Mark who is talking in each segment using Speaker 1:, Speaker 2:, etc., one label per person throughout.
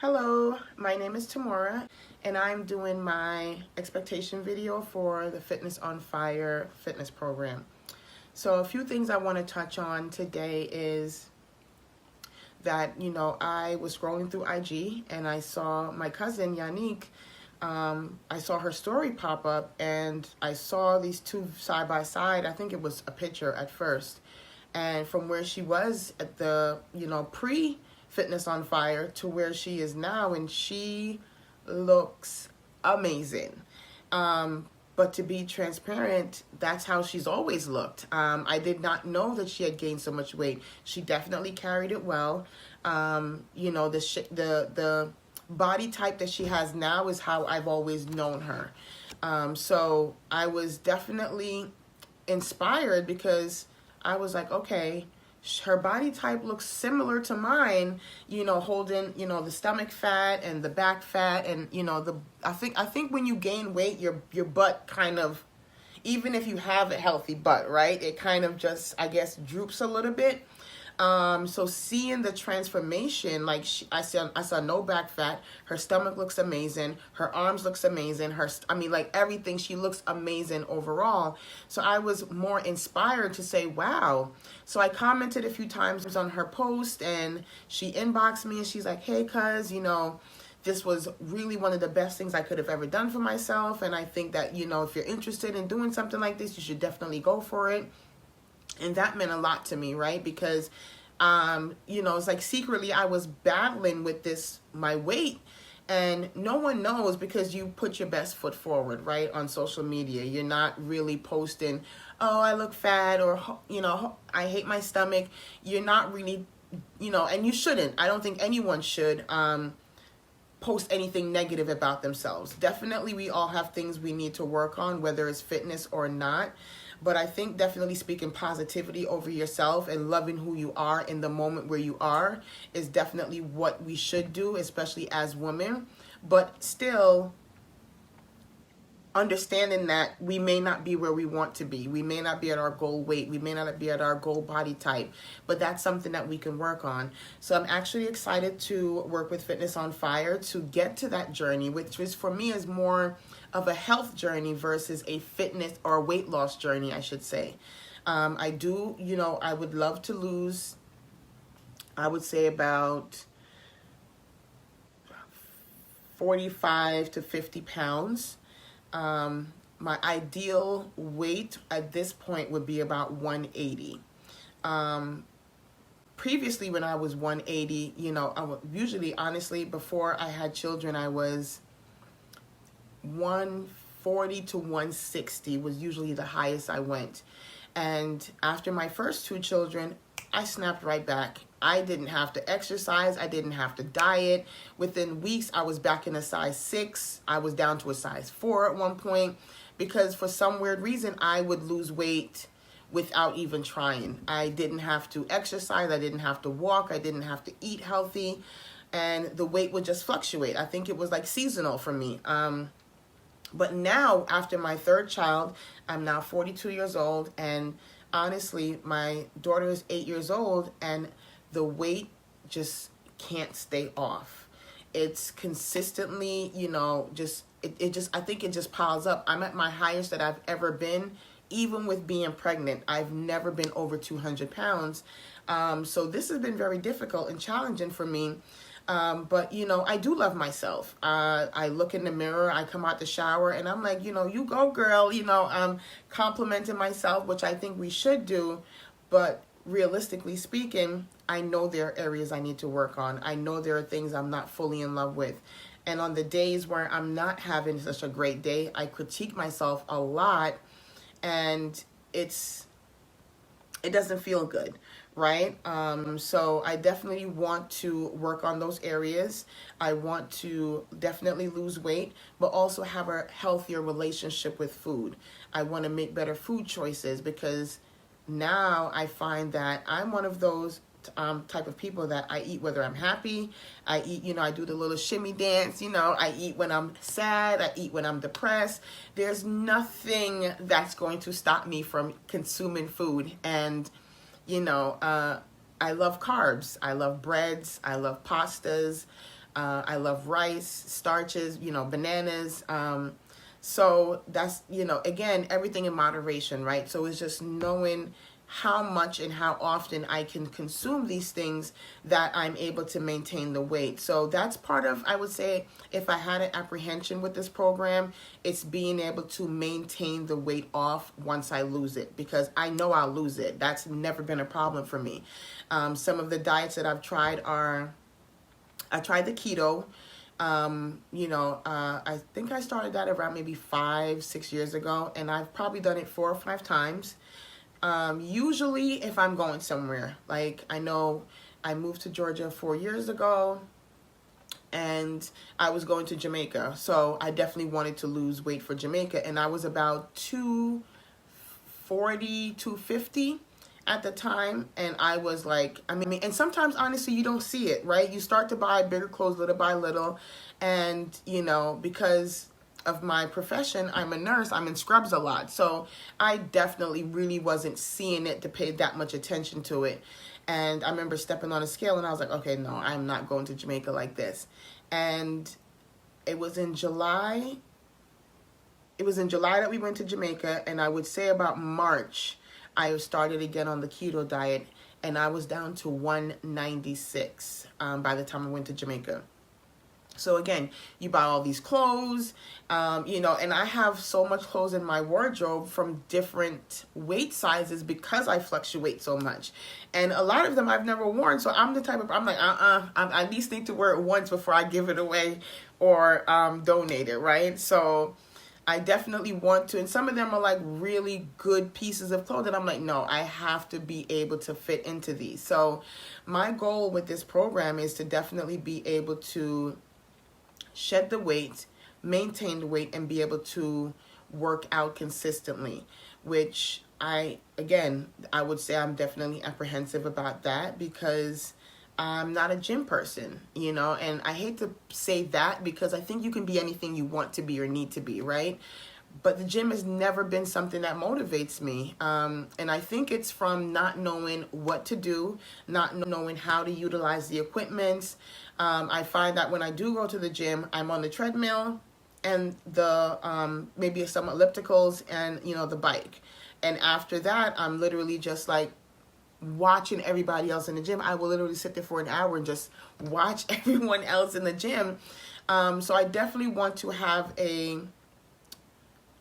Speaker 1: Hello, my name is Tamora, and I'm doing my expectation video for the Fitness on Fire fitness program. So a few things I want to touch on today is that, I was scrolling through IG and I saw my cousin Yannick. I saw her story pop up and I saw these two side by side. I think it was a picture at first. And from where she was at the, pre Fitness on Fire to where she is now, and she looks amazing. But to be transparent, that's how she's always looked. I did not know that she had gained so much weight. She definitely carried it well. The body type that she has now is how I've always known her. So I was definitely inspired because I was like, okay, her body type looks similar to mine, holding, the stomach fat and the back fat and, I think when you gain weight, your butt kind of, even if you have a healthy butt, right, it kind of just, I guess, droops a little bit. So seeing the transformation, like I saw no back fat. Her stomach looks amazing. Her arms looks amazing. Everything. She looks amazing overall. So I was more inspired to say, wow. So I commented a few times on her post, and she inboxed me, and she's like, hey, cuz, this was really one of the best things I could have ever done for myself. And I think that, if you're interested in doing something like this, you should definitely go for it. And that meant a lot to me, right? Because, it's like secretly I was battling with my weight, and no one knows because you put your best foot forward, right? On social media. You're not really posting, oh, I look fat, or, I hate my stomach. You're not really, and you shouldn't. I don't think anyone should, post anything negative about themselves. Definitely we all have things we need to work on, whether it's fitness or not. But I think definitely speaking positivity over yourself and loving who you are in the moment where you are is definitely what we should do, especially as women. But still understanding that we may not be where we want to be. We may not be at our goal weight. We may not be at our goal body type. But that's something that we can work on. So I'm actually excited to work with Fitness on Fire to get to that journey, which is for me is more of a health journey versus a fitness or weight loss journey, I should say. I would love to lose, I would say about 45 to 50 pounds. My ideal weight at this point would be about 180. Previously when I was 180, usually, honestly, before I had children, I was 140 to 160 was usually the highest I went. And after my first two children, I snapped right back. I didn't have to exercise. I didn't have to diet. Within weeks, I was back in a size 6. I was down to a size 4 at one point because for some weird reason, I would lose weight without even trying. I didn't have to exercise. I didn't have to walk. I didn't have to eat healthy. And the weight would just fluctuate. I think it was like seasonal for me. But now, after my third child, I'm now 42 years old. And honestly, my daughter is 8 years old. And the weight just can't stay off. It's consistently, I think it just piles up. I'm at my highest that I've ever been, even with being pregnant. I've never been over 200 pounds. So this has been very difficult and challenging for me. But, I do love myself. I look in the mirror, I come out the shower, and I'm like, you go, girl. I'm complimenting myself, which I think we should do. But realistically speaking, I know there are areas I need to work on. I know there are things I'm not fully in love with. And on the days where I'm not having such a great day, I critique myself a lot, and it doesn't feel good, right? So I definitely want to work on those areas. I want to definitely lose weight, but also have a healthier relationship with food. I want to make better food choices because now I find that I'm one of those type of people that I eat whether I'm happy. I eat, I do the little shimmy dance, I eat when I'm sad. I eat when I'm depressed. There's nothing that's going to stop me from consuming food. And, I love carbs. I love breads. I love pastas. I love rice, starches, bananas. So that's, again, everything in moderation, right? So it's just knowing how much and how often I can consume these things that I'm able to maintain the weight. So that's part of, I would say, if I had an apprehension with this program, it's being able to maintain the weight off once I lose it, because I know I'll lose it. That's never been a problem for me. Some of the diets that I've tried I tried the keto. I think I started that around maybe 5-6 years ago, and I've probably done it 4 or 5 times. Usually if I'm going somewhere, like I know I moved to Georgia 4 years ago and I was going to Jamaica. So I definitely wanted to lose weight for Jamaica, and I was about 240, 250 at the time. And I was like, and sometimes honestly, you don't see it, right? You start to buy bigger clothes little by little. And, because of my profession, I'm a nurse, I'm in scrubs a lot. So I definitely really wasn't seeing it to pay that much attention to it. And I remember stepping on a scale and I was like, okay, no, I'm not going to Jamaica like this. And it was in July. It was in July that we went to Jamaica. And I would say about March, I started again on the keto diet. And I was down to 196 by the time I went to Jamaica. So again, you buy all these clothes, and I have so much clothes in my wardrobe from different weight sizes because I fluctuate so much. And a lot of them I've never worn. So I'm the type of, I'm like, I at least need to wear it once before I give it away or donate it, right? So I definitely want to, and some of them are like really good pieces of clothing. I'm like, no, I have to be able to fit into these. So my goal with this program is to definitely be able to shed the weight, maintain the weight, and be able to work out consistently, which I would say I'm definitely apprehensive about that because I'm not a gym person, and I hate to say that because I think you can be anything you want to be or need to be, right? But the gym has never been something that motivates me. And I think it's from not knowing what to do, not knowing how to utilize the equipment. I find that when I do go to the gym, I'm on the treadmill and the maybe some ellipticals and, the bike. And after that, I'm literally just like watching everybody else in the gym. I will literally sit there for an hour and just watch everyone else in the gym. So I definitely want to have a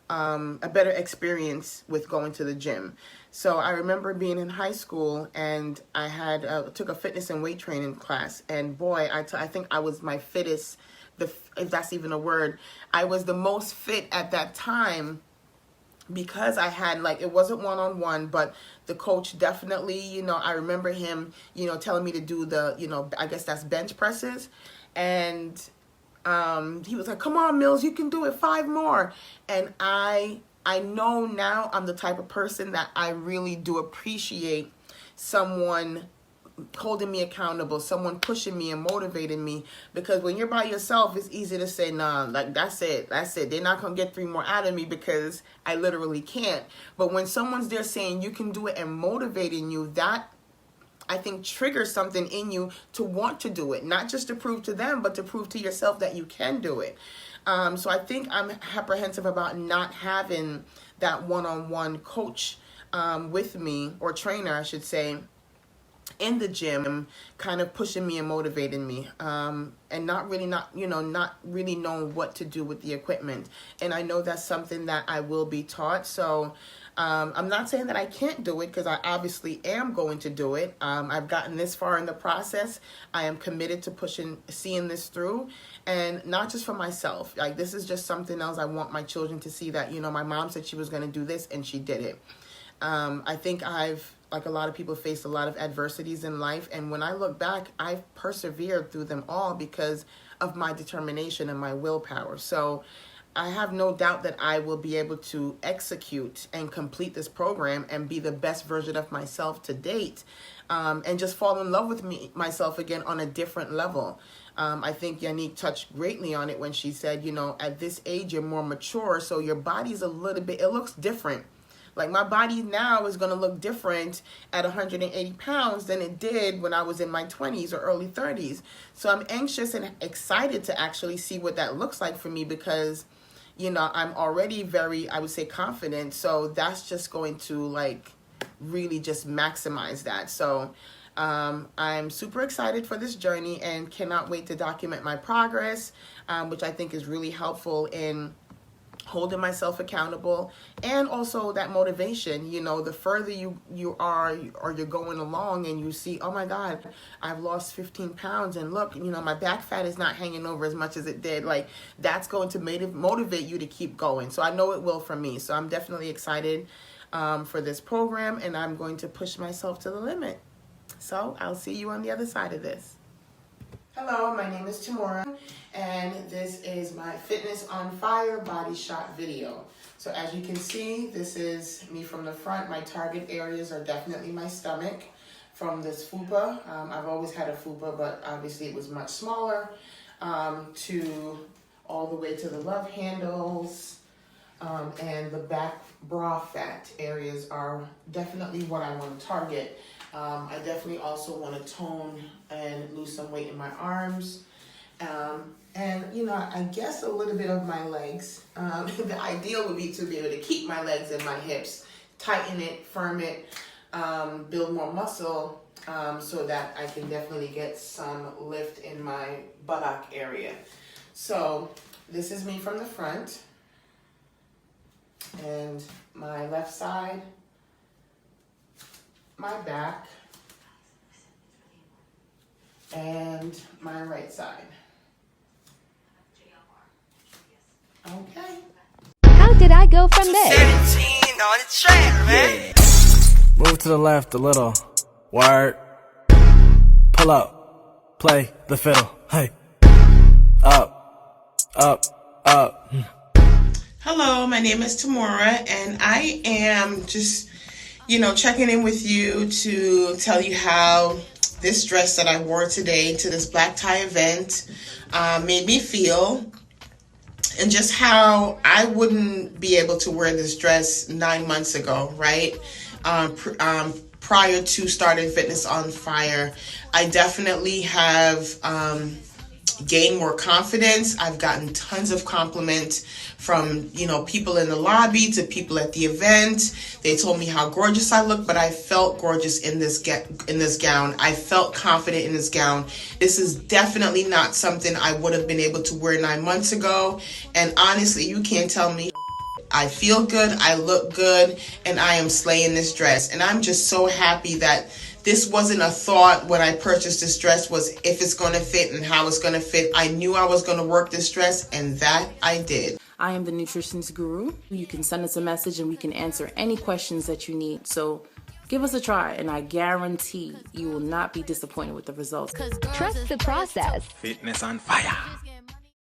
Speaker 1: better experience with going to the gym. So I remember being in high school and I had took a fitness and weight training class, and boy, I think I was my fittest, if that's even a word. I was the most fit at that time because I had, like, it wasn't one-on-one, but the coach definitely, I remember him, telling me to do the, I guess that's bench presses. And he was like, come on, Mills, you can do it, 5 more. And I know now I'm the type of person that I really do appreciate someone holding me accountable, someone pushing me and motivating me, because when you're by yourself, it's easy to say, nah, like that's it. They're not going to get 3 more out of me because I literally can't. But when someone's there saying you can do it and motivating you, that I think triggers something in you to want to do it, not just to prove to them, but to prove to yourself that you can do it. So I think I'm apprehensive about not having that one-on-one coach with me, or trainer, I should say, in the gym, kind of pushing me and motivating me, and not really knowing what to do with the equipment. And I know that's something that I will be taught. So I'm not saying that I can't do it, because I obviously am going to do it. I've gotten this far in the process. I am committed to seeing this through, and not just for myself. Like, this is just something else. I want my children to see that, my mom said she was going to do this and she did it. I think like a lot of people, faced a lot of adversities in life. And when I look back, I've persevered through them all because of my determination and my willpower. So I have no doubt that I will be able to execute and complete this program and be the best version of myself to date, and just fall in love with myself again on a different level. I think Yannick touched greatly on it when she said, at this age, you're more mature, so your body's a little bit, it looks different. Like, my body now is going to look different at 180 pounds than it did when I was in my 20s or early 30s. So I'm anxious and excited to actually see what that looks like for me, because, you know, I'm already very, I would say, confident. So that's just going to, like, really just maximize that. So I'm super excited for this journey and cannot wait to document my progress, which I think is really helpful in holding myself accountable, and also that motivation. You know, the further you are, or you're going along and you see, oh my God, I've lost 15 pounds and look, you know, my back fat is not hanging over as much as it did. Like, that's going to motivate you to keep going. So I know it will for me. So I'm definitely excited for this program, and I'm going to push myself to the limit. So I'll see you on the other side of this. Hello, my name is Tamora, and this is my Fitness on Fire body shot video. So as you can see, this is me from the front. My target areas are definitely my stomach from this fupa. I've always had a fupa, but obviously it was much smaller, to all the way to the love handles, and the back bra fat areas are definitely what I want to target. I definitely also want to tone and lose some weight in my arms. And, you know, I guess a little bit of my legs. The ideal would be to be able to keep my legs and my hips, tighten it, firm it, build more muscle, so that I can definitely get some lift in my buttock area. So this is me from the front. And my left side, my back, and my right side. Okay.
Speaker 2: How did I go from there?
Speaker 3: 17 on the track, man.
Speaker 4: Move to the left a little. Word. Pull up. Play the fiddle. Hey. Up. Up. Up.
Speaker 1: Hello, my name is Tamora, and I am just, you know, checking in with you to tell you how this dress that I wore today to this black tie event made me feel, and just how I wouldn't be able to wear this dress 9 months ago, right? Prior to starting Fitness on Fire, I definitely have gained more confidence. I've gotten tons of compliments from, you know, people in the lobby to people at the event. They told me how gorgeous I look, but I felt gorgeous in this gown. I felt confident in this gown. This is definitely not something I would have been able to wear 9 months ago. And honestly, you can't tell me. I feel good, I look good, and I am slaying this dress. And I'm just so happy that this wasn't a thought when I purchased this dress, was if it's going to fit and how it's going to fit. I knew I was going to work this dress, and that I did.
Speaker 5: I am the Nutritionist Guru. You can send us a message and we can answer any questions that you need. So give us a try, and I guarantee you will not be disappointed with the results.
Speaker 2: Trust the process.
Speaker 4: Fitness on Fire.